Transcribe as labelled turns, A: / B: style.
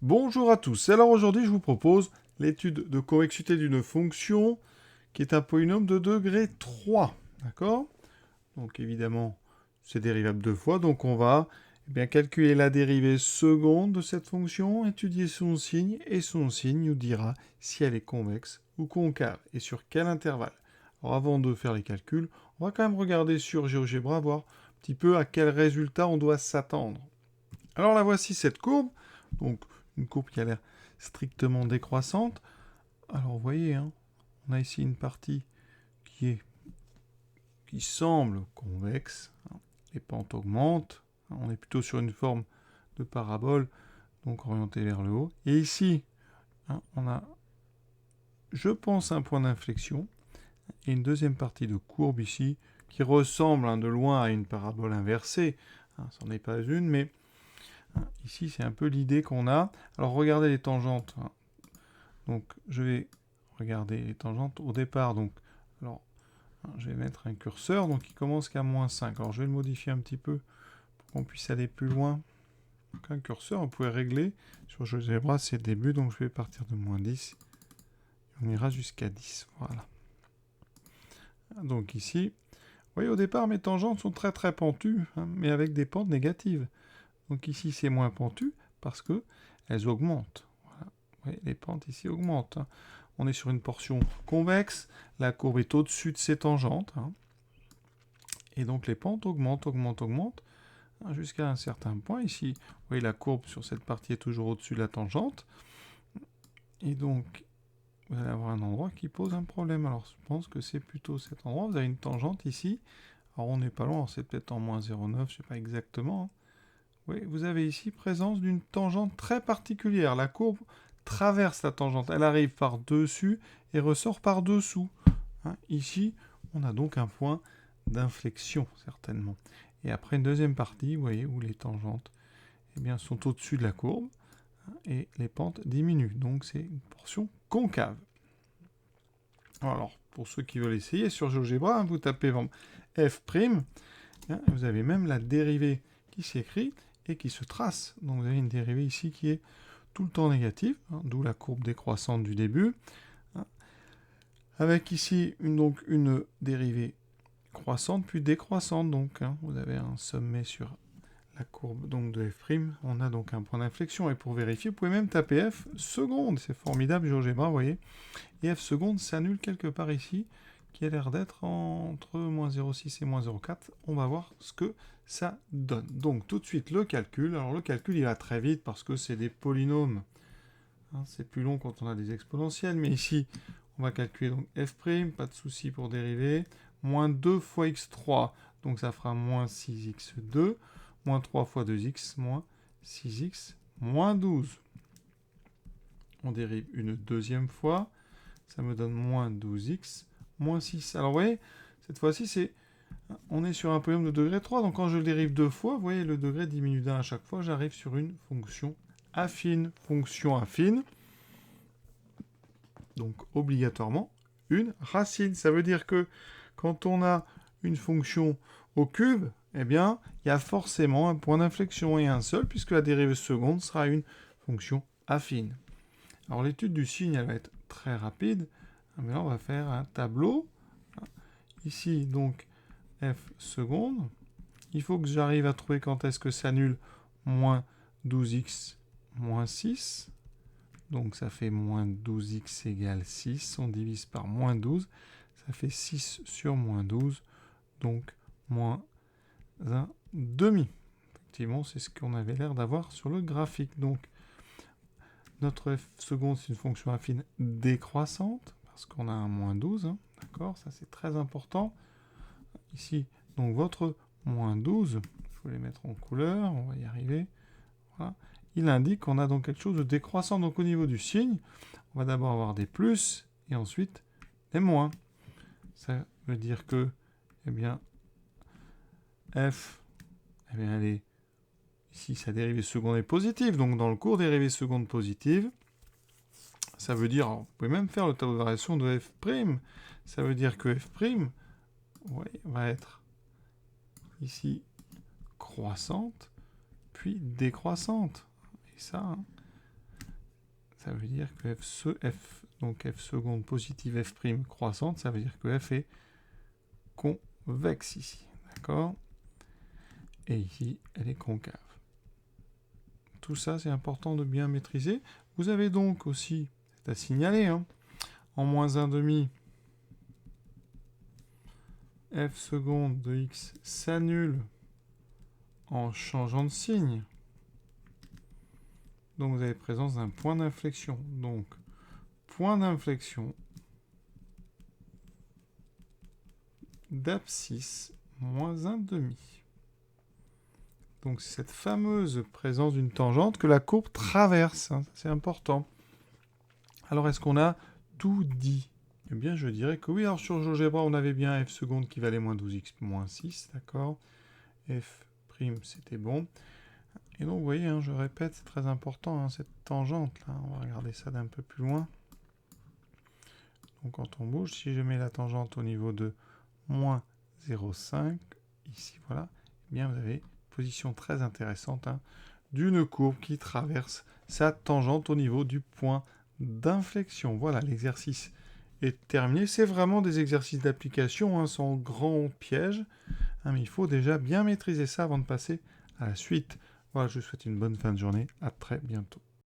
A: Bonjour à tous. Alors aujourd'hui, je vous propose l'étude de convexité d'une fonction qui est un polynôme de degré 3. D'accord? Donc évidemment, c'est dérivable deux fois. Donc on va bien calculer la dérivée seconde de cette fonction, étudier son signe, et son signe nous dira si elle est convexe ou concave et sur quel intervalle. Alors avant de faire les calculs, on va quand même regarder sur GeoGebra, voir un petit peu à quel résultat on doit s'attendre. Alors la voici cette courbe. Donc une courbe qui a l'air strictement décroissante. Alors vous voyez, hein, on a ici une partie qui semble convexe. Les pentes augmentent. On est plutôt sur une forme de parabole, donc orientée vers le haut. Et ici, on a, je pense, un point d'inflexion. Et une deuxième partie de courbe ici, qui ressemble de loin à une parabole inversée. Ce n'en est pas une, mais ici, c'est un peu l'idée qu'on a. Alors regardez les tangentes. Donc je vais regarder les tangentes au départ. Donc, alors, je vais mettre un curseur donc qui commence qu'à moins 5. Alors je vais le modifier un petit peu pour qu'on puisse aller plus loin. Donc un curseur, vous pouvez régler. Sur GeoGebra, c'est le début, donc je vais partir de moins 10. On ira jusqu'à 10. Voilà. Donc ici, vous voyez, au départ, mes tangentes sont très très pentues, mais avec des pentes négatives. Donc ici, c'est moins pentu parce que elles augmentent. Voilà. Vous voyez, les pentes ici augmentent. On est sur une portion convexe, la courbe est au-dessus de ses tangentes, et donc les pentes augmentent, jusqu'à un certain point. Ici, vous voyez, la courbe sur cette partie est toujours au-dessus de la tangente, et donc vous allez avoir un endroit qui pose un problème. Alors je pense que c'est plutôt cet endroit. Vous avez une tangente ici, alors on n'est pas loin, c'est peut-être en moins 0,9, je ne sais pas exactement. Oui, vous avez ici présence d'une tangente très particulière. La courbe traverse la tangente, elle arrive par-dessus et ressort par-dessous. Ici, on a donc un point d'inflexion, certainement. Et après une deuxième partie, vous voyez, où les tangentes sont au-dessus de la courbe et les pentes diminuent. Donc c'est une portion concave. Alors, pour ceux qui veulent essayer, sur GeoGebra, vous tapez f', vous avez même la dérivée qui s'écrit et qui se trace. Donc vous avez une dérivée ici qui est tout le temps négative, d'où la courbe décroissante du début. Avec ici une dérivée croissante puis décroissante. Donc vous avez un sommet sur la courbe donc, de f'. On a donc un point d'inflexion. Et pour vérifier, vous pouvez même taper f seconde. C'est formidable, GeoGebra, vous voyez. Et f seconde s'annule quelque part ici, qui a l'air d'être entre moins 0,6 et moins 0,4. On va voir ce que ça donne. Donc tout de suite le calcul. Alors le calcul il va très vite parce que c'est des polynômes. C'est plus long quand on a des exponentielles, mais ici on va calculer donc f', pas de souci pour dériver. Moins 2 fois x3, donc ça fera moins 6x2. Moins 3 fois 2x, moins 6x, moins 12. On dérive une deuxième fois. Ça me donne moins 12x, moins 6. Alors, vous voyez, cette fois-ci, on est sur un polynôme de degré 3. Donc, quand je le dérive deux fois, vous voyez, le degré diminue d'un à chaque fois. J'arrive sur une fonction affine. Fonction affine. Donc, obligatoirement, une racine. Ça veut dire que quand on a une fonction au cube, eh bien, il y a forcément un point d'inflexion et un seul, puisque la dérivée seconde sera une fonction affine. Alors, l'étude du signe, elle va être très rapide. Mais là, on va faire un tableau. Ici, donc, f seconde. Il faut que j'arrive à trouver quand est-ce que s'annule moins 12x moins 6. Donc, ça fait moins 12x égale 6. On divise par moins 12. Ça fait 6 sur moins 12. Donc, moins 1 demi. Effectivement, c'est ce qu'on avait l'air d'avoir sur le graphique. Donc, notre f seconde, c'est une fonction affine décroissante, parce qu'on a un moins 12. D'accord, ça c'est très important. Ici, donc votre moins 12, je vais les mettre en couleur, on va y arriver. Voilà. Il indique qu'on a donc quelque chose de décroissant. Donc au niveau du signe, on va d'abord avoir des plus et ensuite des moins. Ça veut dire que, eh bien, f, eh bien, elle est ici, sa dérivée seconde est positive. Donc dans le cours dérivée seconde positive, ça veut dire, vous pouvez même faire le tableau de variation de f'. Ça veut dire que f', va être ici croissante, puis décroissante. Et ça, ça veut dire que donc f seconde positive f prime croissante, ça veut dire que f est convexe ici. D'accord? Et ici, elle est concave. Tout ça, c'est important de bien maîtriser. Vous avez donc aussi, c'est à signaler, hein, en moins 1,5, f seconde de x s'annule en changeant de signe. Donc vous avez présence d'un point d'inflexion. Donc, point d'inflexion d'abscisse moins 1,5. Donc c'est cette fameuse présence d'une tangente que la courbe traverse. Hein, c'est important. Alors est-ce qu'on a tout dit? Eh bien je dirais que oui. Alors sur GeoGebra, on avait bien f seconde qui valait moins 12x moins 6. D'accord? F prime, c'était bon. Et donc vous voyez, hein, je répète, c'est très important, hein, cette tangente-là. On va regarder ça d'un peu plus loin. Donc quand on bouge, si je mets la tangente au niveau de moins 0,5, ici, voilà, eh bien vous avez une position très intéressante, hein, d'une courbe qui traverse sa tangente au niveau du point d'inflexion. Voilà, l'exercice est terminé. C'est vraiment des exercices d'application, hein, sans grand piège, hein, mais il faut déjà bien maîtriser ça avant de passer à la suite. Voilà, je vous souhaite une bonne fin de journée. À très bientôt.